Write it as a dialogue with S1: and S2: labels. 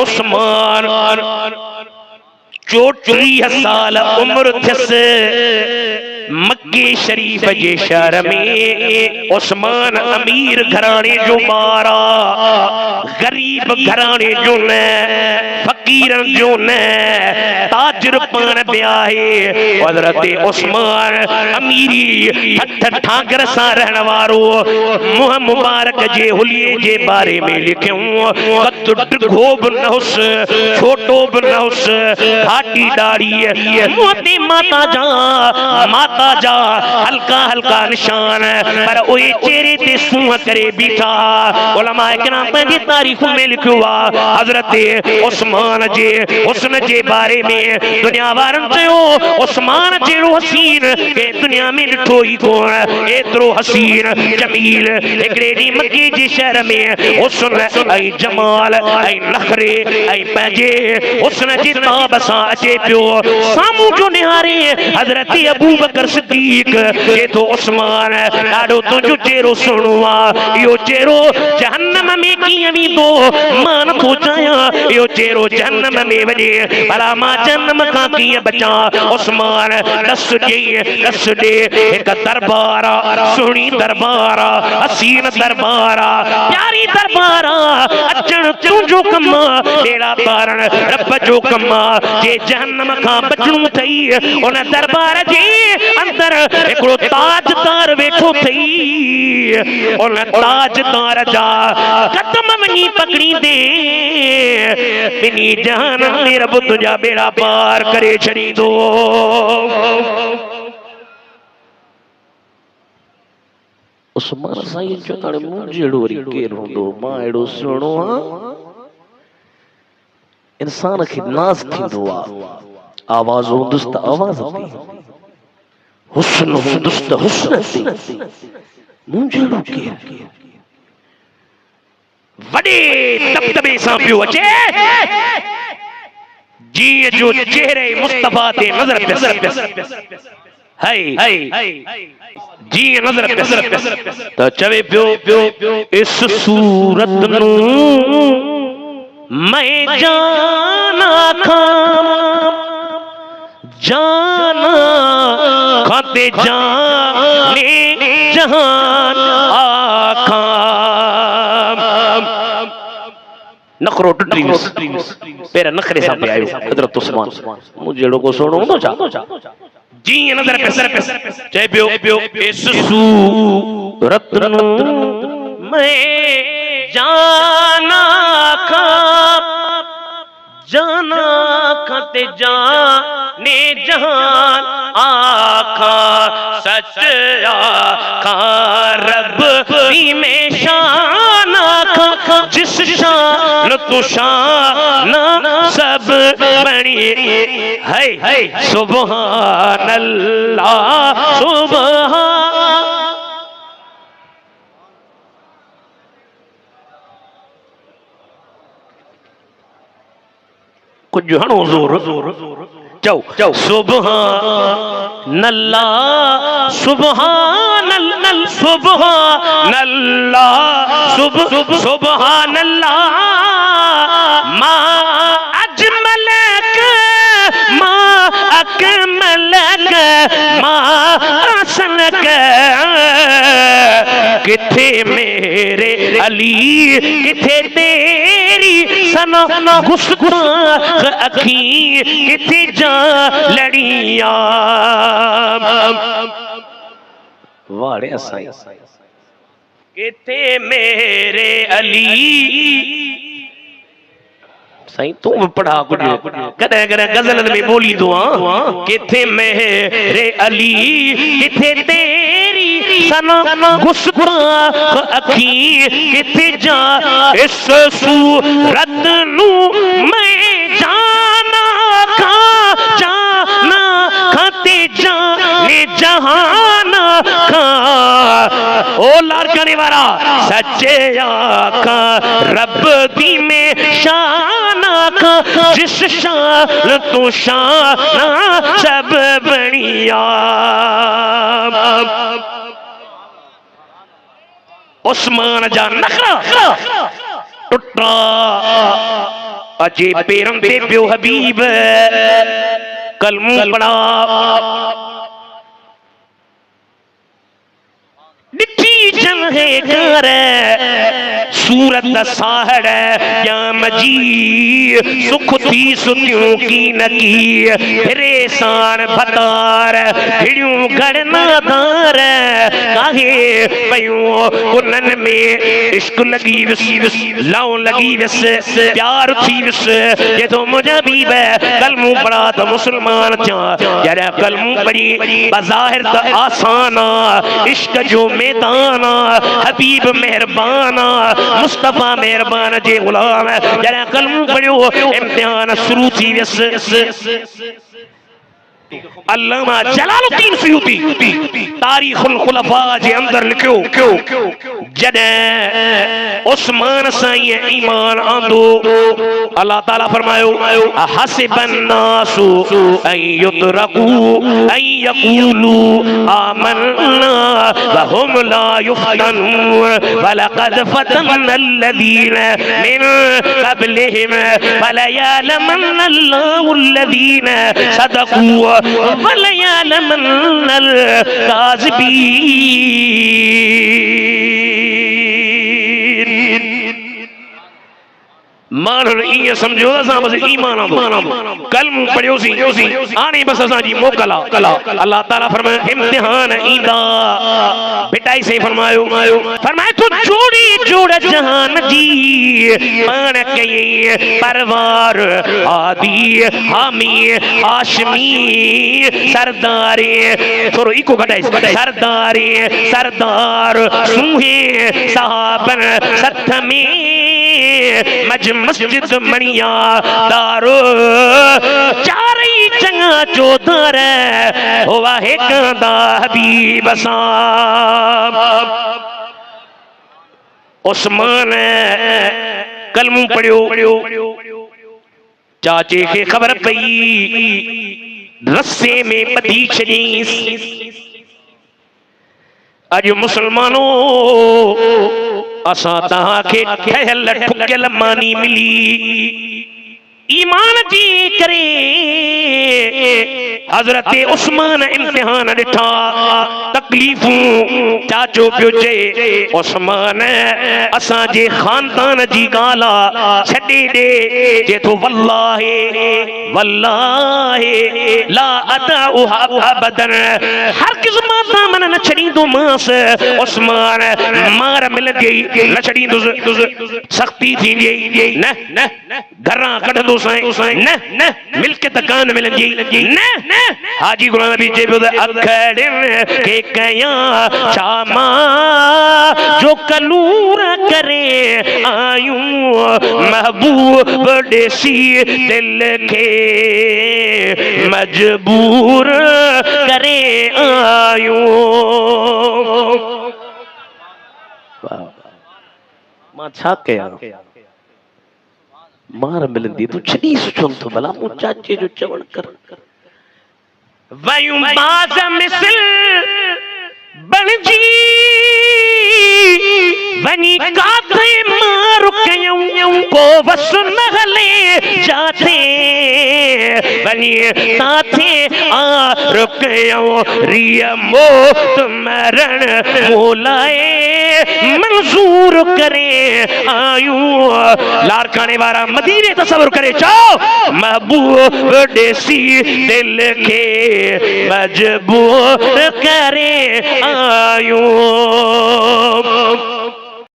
S1: उस्मान 34 साल उम्र थियस मक्के शरीफ जे शहर में। उस्मान अमीर घराने जो मारा, गरीब घराने जो न, फकीर जो न, ताजर पान ब्याहे। हजरत उस्मान अमीरी ठठ ठाकर सा रहने वारो मुह मुबारक जे हुलिये जे बारे में लिखूं कद घोब नहुस छोटो बनहुस घाटी दाढ़ी मोती माता जा हल्का हल्का निशान पर ओए चेहरे ते सूह करे बीठा। उलमा इकराम पंहिंजी तारीख में लिखियो आ हजरत उस्मान जे हुस्न जे बारे में दुनिया वारन चयो उस्मान जेड़ो हसीन के दुनिया में ॾिठो ही कोन। एतिरो हसीन जमील हिकड़े ॾींहुं मक्के जे शहर में हुस्न ऐं जमाल ऐं नखरे ऐं पंहिंजे हुस्न जी ताब सां अचे पियो। साम्हूं जो निहारे हजरत अबू बकर सिद्दीक चए थो उस्मान ॾाढो तुंहिंजो चेहरो सुहिणो आहे, इहो चेहरो जहन्नम में कीअं वेंदो मां नथो चाहियां, इहो चेहरो जहन्नम में वञे भला मां जहन्नम खां कीअं बचां। उस्मान दस ॾे हिकु दरबार सुहिणी दरबार हसीन दरबार प्यारी दरबार अचण तुंहिंजो कम बेड़ा पारण रब जो कम जे जहन्नम खां बचणो थई। उन दरबार जे अंदर हिकिड़ो ताजदार वेठो थई, उन ताजदार जा कदम वञी पकड़ींदे ॿिन्ही जहान में रब तुंहिंजा बेड़ा पार करे छॾींदो। उस्मान साईं चवंदा मूं जहिड़ो वरी केरु हूंदो, मां अहिड़ो सुहिणो आहियां। इंसान खे नाज़ थींदो आहे, आवाज़ हूंदुसि त आवाज़ ते, हुस्न हूंदुसि त हुस्न ते, मूं जहिड़ो केरु वॾे दबदबे सां पियो अचे जीअं जो चेहरे मुस्तफा ते नज़र जी नज़र त चवे पियो इस सूरत नूं मैं जाना खाते जाने जहान आखा नखरो टुटी पेर नखरे सां पे आयो हजरत उस्मान मूं जहिड़ो को सोनो हूंदो छा जी नज़र पे चए पियो इस सूरत नूं मैं जाना खाते जाने जहान आखा सच आखा रब में शान आखा जिस शान तो शान सब बड़ी है सुभान अल्लाह सुभान। कुछ हणो जोर चओ सुभान अल्लाह सुभान अल्लाह सुभान अल्लाह सुभान अल्लाह मा अजमलक मा अकमलक मा असनक किथे मेरे अली किथे तेरी सना गुस्ताख अखी किथे जा लड़िया वाड़े असाई किथे मेरे अली साईं तू पढ़ा कुछ कदे कदे गजलन में बोली दो किथे मेरे अली किथे तेरी सना गुस्ताख अखी किथे जा इस सूरत नू मैं जाना खाते जाने जहान खा ओ लार करने वाला सच्चे आका रब दी में शान आका जिस शान तो शान सब बढ़िया। उस्मान जा नखरा टुटा अजे पेरन ते प्यो हबीब कलमू पड़ा डिठी जंगे कर सूरत साहड़ या मजी सुख थी सुतियों की नकी परेशान भतार हिड़ियों गड़ना दार काहे पयूं कुनन में इश्क लगी विस लाओ लगी विस प्यार थी विस ये तो मुझे भी कलमू पड़ा तो मुसलमान था यार कलमू पड़ी बज़ाहिर तो आसाना इश्क जो मैदाना हबीब मेहरबाना मुस्तफा मेहरबान जे गुलाम जरा कलमू पढ़ियो इम्तिहान शुरू थी वियस अल्लामा जलालुद्दीन सुयूती तारीखुल खुलफा जे अंदर लिखियो जॾहिं उस्मान साईं ईमान आंदो अल्लाह ताला फरमायो हसिबन नासु अन युतरकू अन यकूलू आमन्ना व हुम ला युफ्तनून वलक़द फतन्ना अल्लज़ीन मिन क़ब्लिहिम फलयअलमन्ना अल्लाहु अल्लज़ीन सदक़ू वलयअलमन्नल काज़िबीन मानन इं समझो असां बस ईमान आंदो कलम पढ़ियो सी आने बस असां जी मोकला अल्लाह ताला फरमाए इम्तिहान ईंदा बेटाई से फरमायो तू जोड़ी जोड़ जहान जी मान कई परवार आदि हामी हाशमी सरदारे थोरो इको घटाई सरदारे सरदार सुहे साहबन सथ में मज मस्जिद मणिया दारो चारई चंगा चौधर हुआ है कांदा हबीब साहब उस्मान कलमू पढ़ियो चाचे के खबर पई रस्से में बधी छॾी अज मुसलमानों असां तहांखे ठहियल ठुकियल मानी मिली ईमान जी करे हजरत उस्मान इम्तिहान ॾिठा तकलीफ़ूं चाचो पियो चए उस्मान असांजे खानदान जी ॻाल्हि छॾे ॾे जे तो वल्लाहि वल्लाहि ला अदउहा अबदन हर क़िस्म दामन न छॾींदोमांस उस्मान मार मिलंदी न छॾींदुसि सख़्ती थींदी न घरां कढंदो न न मिल्कियत कान मिलंदी न हाजी गुलाम नबी जे पियो अखड़न के कयां छामा जो कलूर करे आयूं महबूब ॾेसी दिल खे मजबूर करे आयूं मां छा कयां मार मिलंदी तू छॾी सुठो तो भला मूं चाचे जो चवण कर वयूं बाज़ मिसल बणजी वनी काथे मार कयूं को वस न हले जाते वनी साथे आ रुकयूं रिया मौत मरण मोलाए मंजूर करे आयूं लारकाने वारा मदीने तसव्वुर करे चाओ महबूब ॾेसी दिल के मजबूर करे आयूं